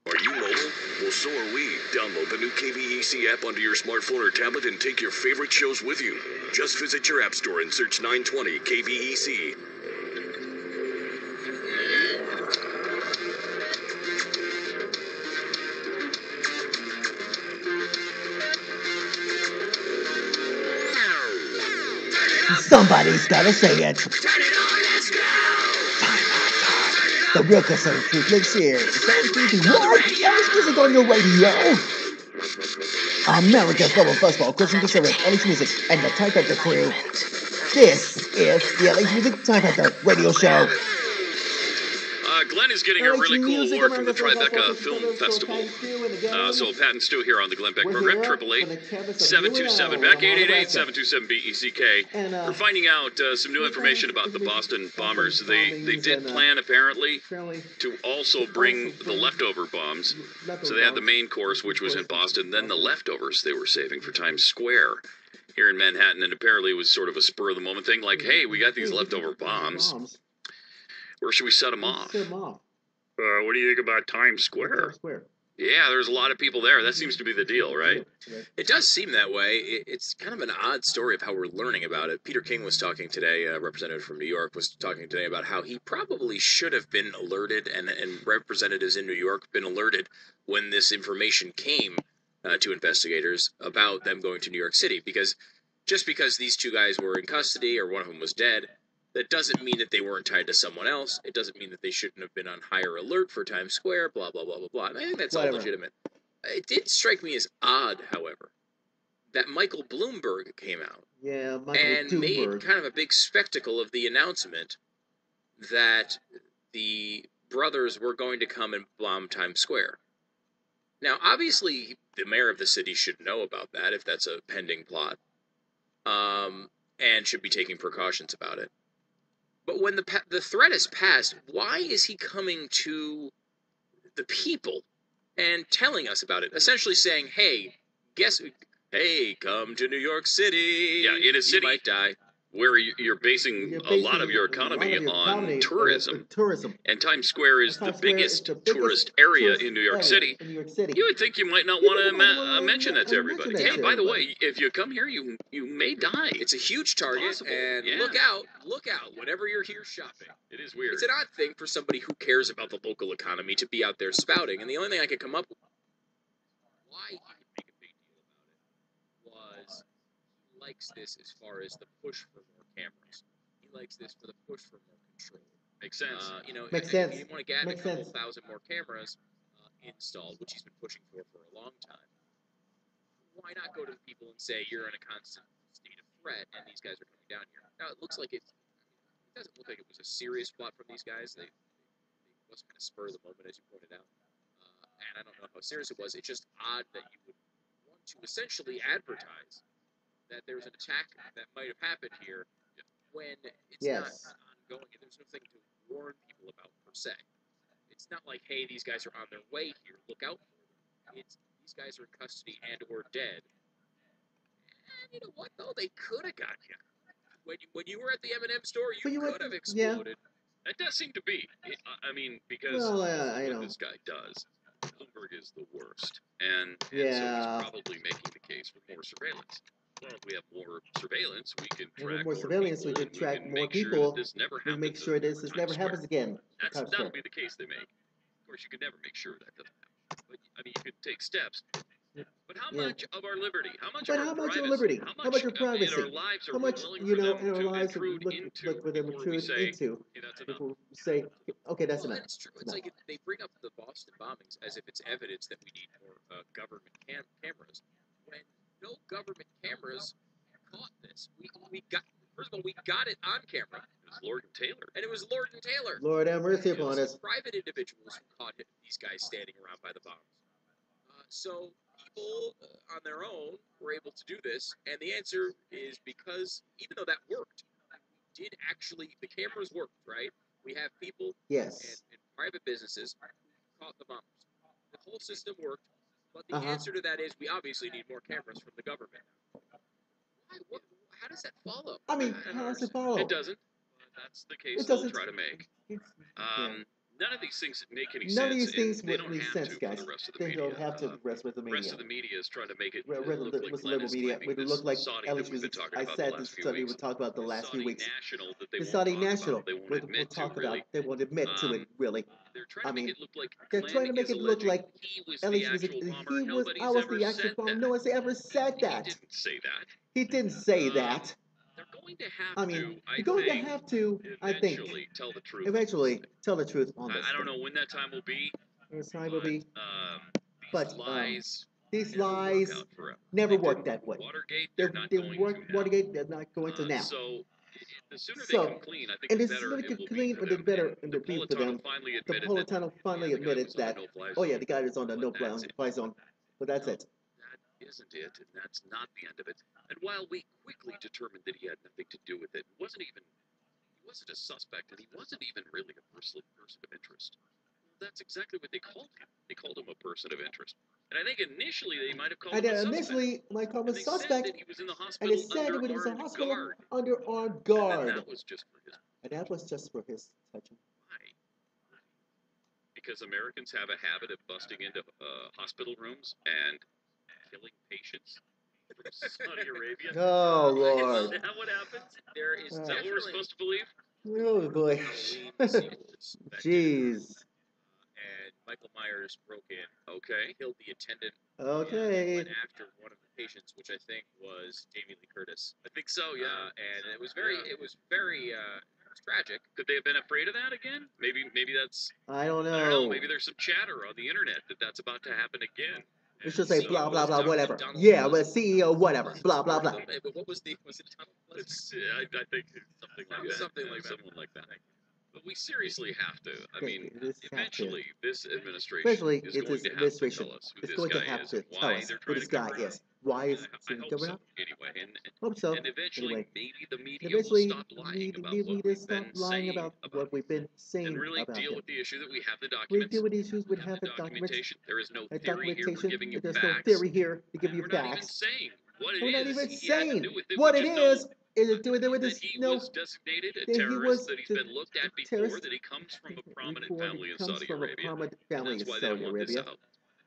Are you mobile? Well, so are we. Download the new KBEC app onto your smartphone or tablet and take your favorite shows with you. Just visit your app store and search 920 KBEC. Somebody's gotta say it. Turn it on, let's go! The real concern truth lives here. What? LH Music on your radio? America's global fuzzball, Christian conservative, LH Music, and the Time Factor crew. This is the LH Music Time Factor radio show. Glenn is getting a really cool award from the Tribeca Film Festival. So Pat and Stu here on the Glenn Beck program, 888-727, back 888-727-BECK. We're finding out some new information about the Boston bombers. They did plan, apparently, to also bring the leftover bombs. So they had the main course, which was in Boston, then the leftovers they were saving for Times Square here in Manhattan. And apparently it was sort of a spur-of-the-moment thing, like, hey, we got these leftover bombs. Where should we set them off? What do you think about Times Square? Yeah, there's a lot of people there. That seems to be the deal, right? It does seem that way. It's kind of an odd story of how we're learning about it. Peter King was talking today, a representative from New York, was talking today about how he probably should have been alerted, and representatives in New York been alerted when this information came to investigators about them going to New York City. Because just because these two guys were in custody or one of them was dead, that doesn't mean that they weren't tied to someone else. It doesn't mean that they shouldn't have been on higher alert for Times Square, blah, blah, blah, blah, blah. And I think that's all legitimate. It did strike me as odd, however, that Michael Bloomberg came out and made kind of a big spectacle of the announcement that the brothers were going to come and bomb Times Square. Now, obviously, the mayor of the city should know about that if that's a pending plot, and should be taking precautions about it. But when the threat is passed, why is he coming to the people and telling us about it? Essentially saying, hey, come to New York City. Yeah, in a city you might die. Where you're basing a lot of your economy on tourism. And Times Square is the biggest tourist area in New York City. You would think you might not want to mention that to everybody. Hey, by the way, if you come here, you may die. It's a huge target, and look out whenever you're here shopping. It is weird. It's an odd thing for somebody who cares about the local economy to be out there spouting, and the only thing I could come up with why he would make a big deal about it was he likes this as far as the push for more cameras. He likes this for the push for more control. Makes sense. Makes sense. You want to get a couple thousand more cameras installed, which he's been pushing for a long time. Why not go to the people and say you're in a constant state of threat, and these guys are coming down here? Now it looks like it doesn't look like it was a serious plot from these guys. They was kind of spur of the moment, as you pointed out, and I don't know how serious it was. It's just odd that you would want to essentially advertise that there's an attack that might have happened here when it's not ongoing. There's nothing to warn people about per se. It's not like, hey, these guys are on their way here. Look out for them. It's these guys are in custody and or dead. And you know what, though? They could have got you. When you were at the M&M store, you could have exploded. Yeah. That does seem to be. Because what this guy does, Bloomberg is the worst. And so he's probably making the case for more surveillance. Well, if we have more surveillance, we can track more people. We can track more people. We make sure this never happens again. That'll be the case they make. Of course, you could never make sure that doesn't happen. But, you could take steps. But how much of our liberty? How much of our privacy? How much your privacy? In our lives are how much, we willing in our lives intrude into for them before we say, into? Hey, that's enough. Before we say, okay, that's enough. That's true. It's like they bring up the Boston bombings as if it's evidence that we need more government cameras. When no government cameras caught this. First of all, we got it on camera. It was Lord and Taylor. And it was Lord and Taylor. Lord have mercy upon us. Private individuals who caught these guys standing around by the bombs. So people on their own were able to do this, and the answer is because even though that worked, the cameras worked, right? We have people and private businesses who caught the bombers. The whole system worked, but the answer to that is we obviously need more cameras from the government. How does that follow? How does it follow? It doesn't. That's the case they'll try to make. None of these things make any None of sense. these things and they would don't make have sense, to guys. for the rest of the They media. don't have to the rest of the The media. rest of the media is trying to make it What's look like the Glenn liberal is media? claiming Would this look like Saudi LH that we've been Music. talking I about said the last this few study weeks. would talk about the This last few Saudi weeks. national that they The won't Saudi talk national. about. They won't We'll admit talk to, about. really. They won't admit to it, really. They're trying I to make mean, it look like they're Glenn trying to make is it look alleging like he was LH the Music. actual bomber. He was. Nobody's I was ever the actual said bomber. that. No one's ever said He that. didn't say that. He didn't say that. They're going to have I mean, I you're going to think, have to. I think eventually tell the truth. eventually tell the truth on this. I don't know when that time will be. This time will be. These lies These never lies work out forever. never They work didn't that with way. Watergate, they're not They going work to now. Watergate. They're not going to now. So the sooner they So, come clean, I think and the the better sooner it they will get be clean, for or the them. better And it will be for Napolitano them. finally The admitted Politano finally the guy admitted was on the that. no-fly Oh yeah, zone. the guy is on the But no that's it. fly zone. But that's it. That isn't it, and that's not the end of it. And while we quickly determined that he had nothing to do with it, he wasn't a suspect, and he wasn't even really a person of interest. That's exactly what they called him. They called him a person of interest. And I think initially they might have called him a suspect. Initially, my call was And they suspect, said that he was in the and hospital they said under it was a armed hospital guard. under armed And guard, then that was just for his. and that was just for his touching. Why? Because Americans have a habit of busting into hospital rooms and killing patients from Saudi Arabia. Oh Is Lord! that what happens? There is Is that what we're supposed to believe? Oh boy! Halloween sequels. Jeez. And Michael Myers broke in, Okay. killed the attendant, and Okay. went after one of the patients, which I think was Jamie Lee Curtis. I think so, yeah. And it was very tragic. Could they have been afraid of that again? Maybe that's. I don't I don't know. know. Maybe there's some chatter on the internet that that's about to happen again. We should say CEO blah blah was blah Donald- whatever. Donald Yeah, Trump. well, CEO whatever. Blah blah blah. What was was it Donald Pleasant? It's, I think something like that. Something like that. Someone like that. But we seriously have to. I Okay, mean, this have to. eventually, this administration Eventually, is it's going this to have to administration. tell us who It's this going to guy have is to and tell why us they're who trying this to guy cover it is. Why is I he hope covered so. up? Anyway, Hope so. and eventually, Anyway, maybe the media eventually, will stop lying about we what need to we've stop been lying saying about about what we've been saying and really about deal him. with the issue that we have the We documents. deal with issues. We We have the documents. documentation. There is no The theory here. We're documentation. giving you There's no facts. theory here to give And you we're not even facts. saying what it We're not is even he had to saying do with it. what We it just know is. Is it doing with that this? he No. was designated a That he terrorist, was that he's the been looked at before, terrorist that he comes from a prominent before family he in comes Saudi from a Arabia. prominent And family that's in why they Saudi don't want this Arabia. out.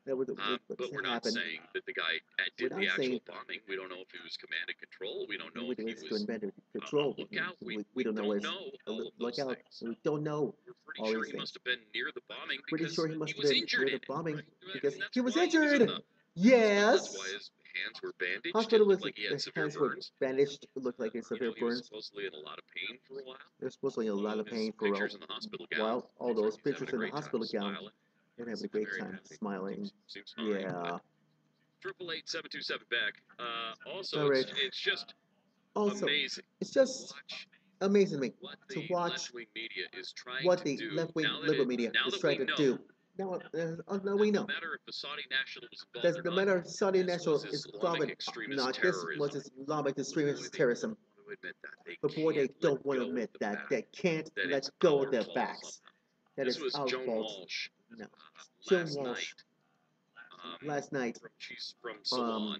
That was But what's we're not happened. saying that the guy We're did not the actual saying bombing. We don't know if he was command and control. We don't know we if he was was doing better a control. lookout. We don't know don't what's know all of look those out. things. We don't know We're pretty all sure these he things. must have been near the bombing Pretty because sure he must he have was been injured near in the it. bombing Right? because And that's he was why he was in injured. the hospital. Yes. That's why his hands were bandaged. Hospital It was looked like he had his severe hands were burns. bandaged. It looked like he had You severe know, he was burns. supposedly in a lot of pain for a while. There's supposedly a lot of His pain for a pictures in the hospital gown. while. All those He's having pictures a in the great time hospital gown. smiling. And having a Seems great very time happy. smiling. Seems fine. Yeah. 888-727 back. Also, All right. it's just Also, amazing it's to just watch amazing me what to the watch left-wing media is trying what to the do. left-wing Now that liberal media now is that trying we to know, do. Now we know. no matter if the Saudi national was involved Does or no not, matter Saudi this national was is Islamic involved extremist not. This terrorism. was Islamic Boy, extremist they terrorism. don't want to admit that. They But boy, they can't don't let want to go admit of the that. fact They can't that let it's go our of their fault facts. somehow. That This is was our Joan fault. Walsh No. Joan last Walsh night. last night. She's from Salon.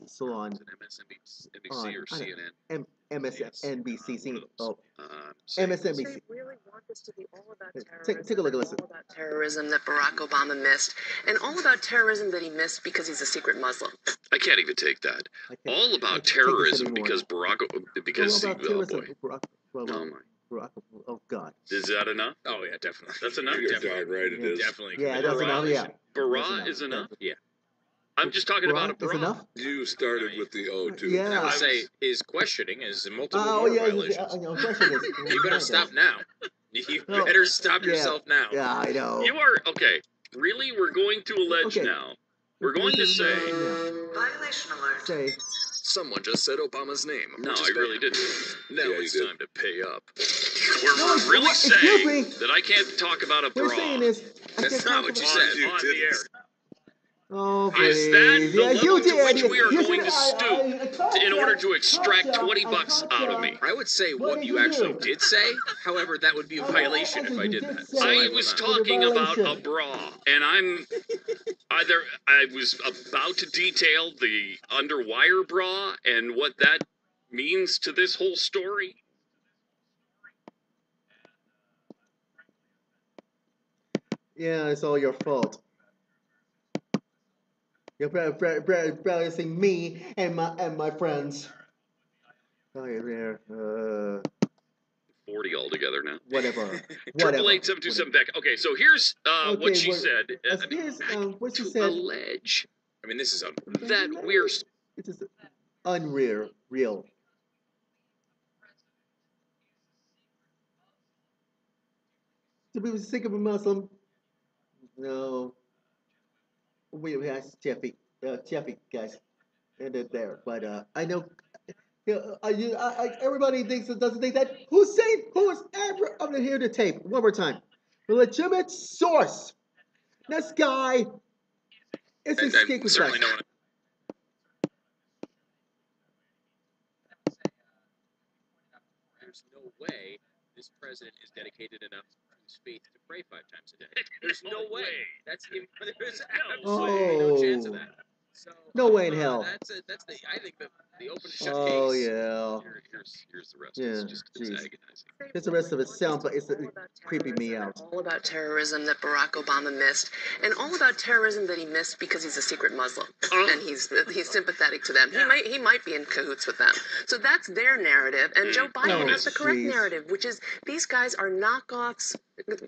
Salon. Is it MSNBC or CNN? MSNBC. Oh, Saying MSNBC. They really want this to be all about Take a look and listen. all about terrorism that Barack Obama missed, and all about terrorism that he missed because he's a secret Muslim. I can't even take that. All about terrorism because because all about oh terrorism. boy. Oh my. Barack, oh God. Is that enough? Oh yeah, definitely. That's enough. You're darn right it is. Definitely. Yeah, that's enough. Yeah. Bara is enough. Yeah. I'm just talking about a Is bra. enough? You started with the O2. Yeah. And I would say his questioning is multiple Oh more yeah. violations. Question is. You better stop now. You No. better stop Yeah. yourself now. Yeah, I know. You are okay. Really, we're going to allege Okay. now. We're going to say. Violation alert. Say. Someone just said Obama's name. No, I really didn't. Now Yeah, it's you did. time to pay up. No, We're really excuse saying me. that I can't talk about a What bra we're saying is. That's not what you said. You on the didn't. air. Oh, Is that please. the Yes, you level to did. which we are You going said, to stoop in order to extract $20 out of me? I would say What what did you you actually do? did say. However, that would be a violation if I did that. So I will was not. talking about a violation. bra, and I was about to detail the underwire bra and what that means to this whole story. Yeah, it's all your fault. You're embarrassing me and my friends. Oh, yeah. 40 altogether now. Whatever. Triple eight 727 back. Okay, so here's what she said. Here's what she to said. allege. I mean, this is unbelievable. That we're. It is unreal. Real. To be sick of a Muslim? No. We asked Jeffy, guys, and they're there. But I know. Everybody doesn't think that Hussein, who is ever up here to tape, one more time, the legitimate source. This guy is a scapegoat. Certainly no one. There's no way this president is dedicated enough to his faith to pray 5 times a day. There's no way. There's absolutely no chance of that. So, no way in hell. That's I think the open and shut case. Oh yeah. Here's the rest. Yeah, It's just it's geez. agonizing. It's the rest of it sounds, but it's creeping me out. All about terrorism that Barack Obama missed, and all about terrorism that he missed because he's a secret Muslim, and he's sympathetic to them. He might be in cahoots with them. So that's their narrative, and Joe Biden has the correct narrative, which is these guys are knockoffs,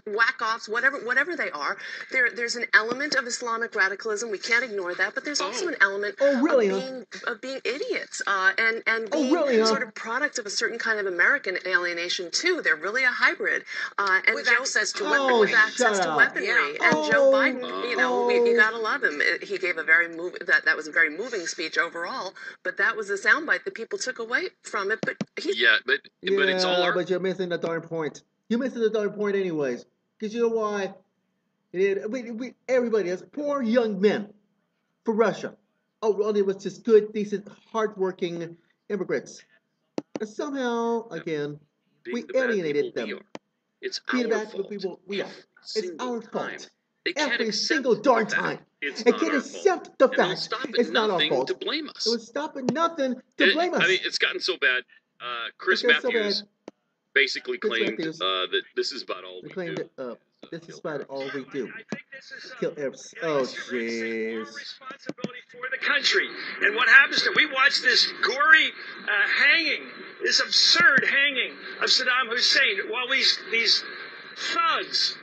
whack-offs, whatever they are. There's an element of Islamic radicalism. We can't ignore that, but there's also an element of being idiots and being sort of products of a certain kind of American alienation too. They're really a hybrid, and with access to weaponry. And Joe Biden, you gotta love him. He gave a very that was a very moving speech overall. But that was a soundbite that people took away from it. But it's all but you're missing the darn point. You're missing the darn point anyways. Because you know why? Everybody is poor young men for Russia. Oh, well, it was just good, decent, hardworking immigrants. And somehow, again, we alienated them. It's our fault. People we are. It's our fault. Every single darn time. It's not can't accept the fact. It's not our fault. To blame us. It would stop at nothing to blame us. I mean, it's gotten so bad. Chris Matthews basically claimed that this is about all we do. This is about all we do. Kill Arabs. Oh, jeez. Responsibility for the country. And what happens to we watch this gory hanging, this absurd hanging of Saddam Hussein while these thugs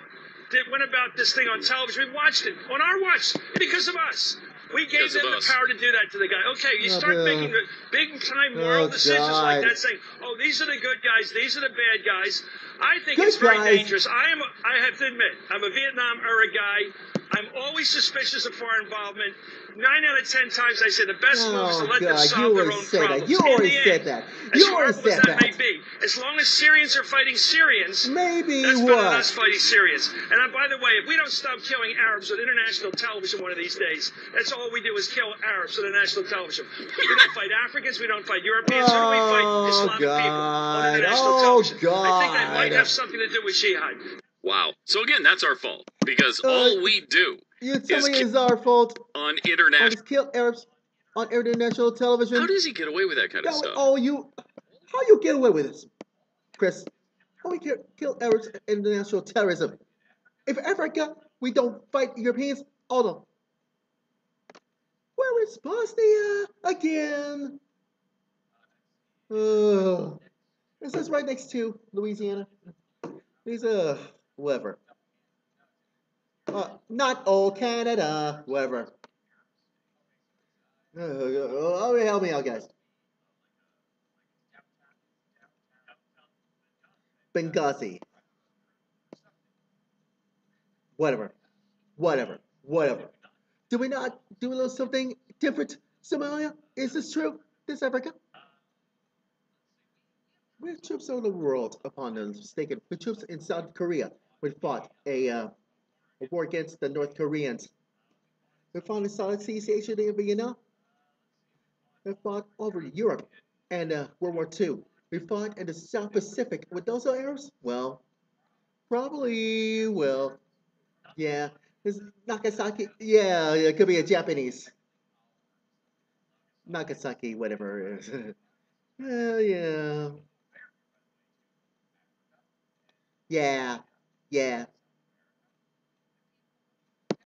that went about this thing on television. We watched it on our watch because of us. We gave them the power to do that to the guy. Okay, you start making the big-time moral decisions like that, saying, "Oh, these are the good guys, these are the bad guys." I think it's very dangerous. I have to admit, I'm a Vietnam-era guy. I'm always suspicious of foreign involvement. 9 out of 10 times I say the best move is to let them solve their own problems. You already said that. You already said that. May be. As long as Syrians are fighting Syrians, maybe that's better than us fighting Syrians. And by the way, if we don't stop killing Arabs on international television one of these days, that's all we do is kill Arabs on international television. We don't fight Africans, we don't fight Europeans, nor do we fight Islamic people on international television. I think that might have something to do with jihad. Wow. So again, that's our fault because all we do is our fault on international. Kill Arabs on international television. How does he get away with that kind of stuff? How you get away with this, Chris? How we kill Arabs in international terrorism? If Africa, we don't fight Europeans. Hold on. We're in Bosnia again. This is right next to Louisiana. These whoever. Not old Canada, whoever. Help me out, guys. Benghazi. Whatever. Do we not do a little something different? Somalia? Is this true? This Africa? We have troops all over the world upon the mistaken. The troops in South Korea. We fought a war against the North Koreans. We fought in Southeast Asia in Vietnam. We fought over Europe and World War II. We fought in the South Pacific. With those Arabs? Well, probably, yeah. This Nagasaki, yeah, it could be a Japanese. Nagasaki, whatever it is. Yeah.